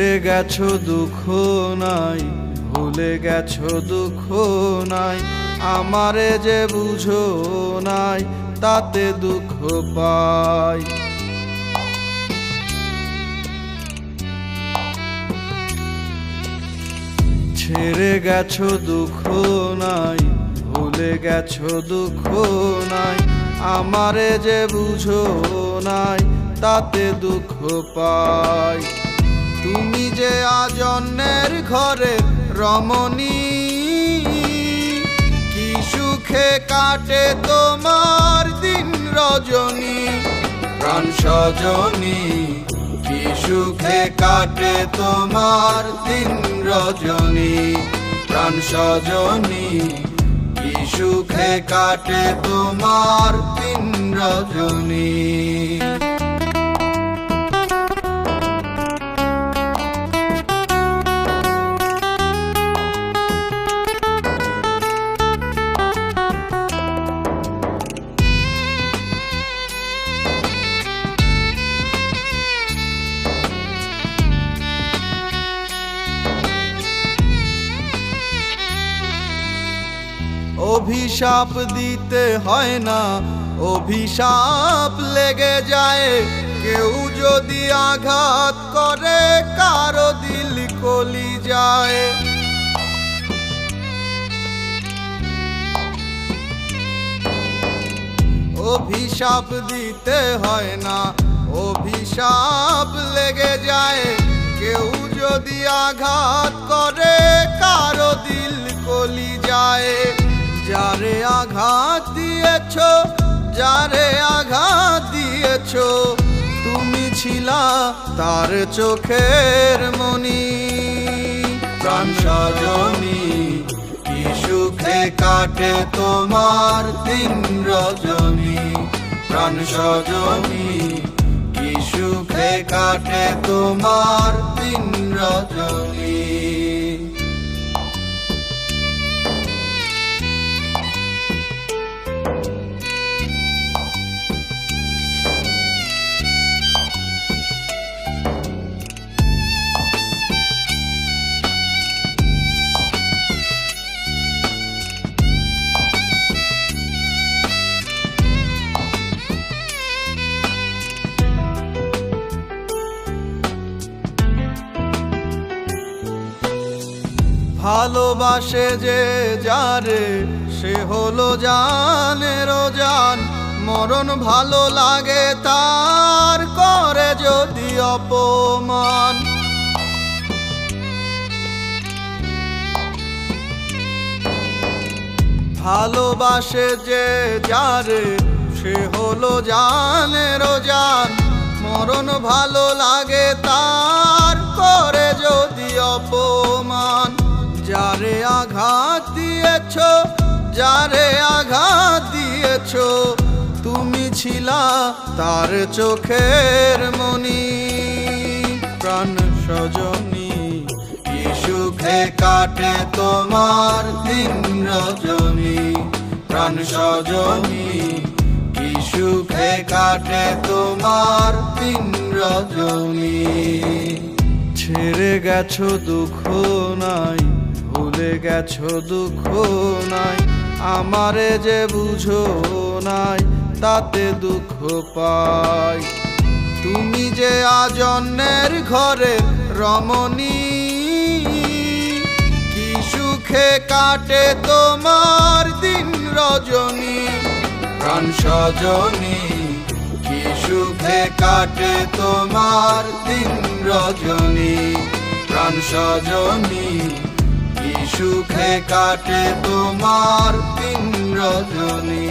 ছেড়ে গেছো দুঃখ নাই, ভুলে গেছো দুঃখ নাই, আমারে যে বুঝো নাই তাতে দুঃখ পাই। ছেড়ে গেছো দুঃখ নাই, ভুলে গেছো দুঃখ নাই, আমারে যে বুঝো নাই তাতে দুঃখ পাই। তুমি যে আজ অন্যের ঘরে রমণী, কি সুখে কাটে তোমার দিন রজনী। প্রাণ সজনী, কি সুখে কাটে তোমার দিন রজনী। প্রাণ সজনী, কি সুখে কাটে তোমার দিন রজনী। অভিশাপ দিতে হয় না, অভিশাপ লেগে যায়। কেউ যদি আঘাত করে কারো দিল কলি যায়। অভিশাপ দিতে হয় না, অভিশাপ লেগে যায়। কেউ যদি আঘাত করে কারো দিল কলি যায়। যারে আঘাত দিয়েছো, যারে আঘাত দিয়েছো, তুমি ছিলা তার চোখের মনি। প্রাণ সজনী, কি সুখে কাটে তোমার দিন রজনী। প্রাণ সজনী, কি সুখে কাটে তোমার দিন রজনী। ভালোবাসে যে যারে, সে হলো জানেরও জান। মরণ ভালো লাগে তার, করে যদি অপমান। ভালোবাসে যে যারে, সে হলো জানেরও জান। মরণ ভালো লাগে তার, করে যদি অপমান। যারে আঘাত দিয়েছো, যারে আঘাত দিয়েছো, তুমি ছিলা তার চোখের মনি। প্রাণ সজনী, কি সুখে কাটে তোমার দিন রজনী। প্রাণ সজনী, কি সুখে কাটে তোমার দিন রজনী। ছেড়ে গেছো দুঃখ নাই, ভুলে গেছো দুঃখ নাই, আমারে যে বুঝো নাই তাতে দুঃখ পাই। তুমি যে আজ অন্যের ঘরে রমণী, কি সুখে কাটে তোমার দিন রজনী। প্রাণ সজনী, কি সুখে কাটে তোমার দিন রজনী। প্রাণ সজনী, কি সুখে কাটে তোমার দিন রজনী।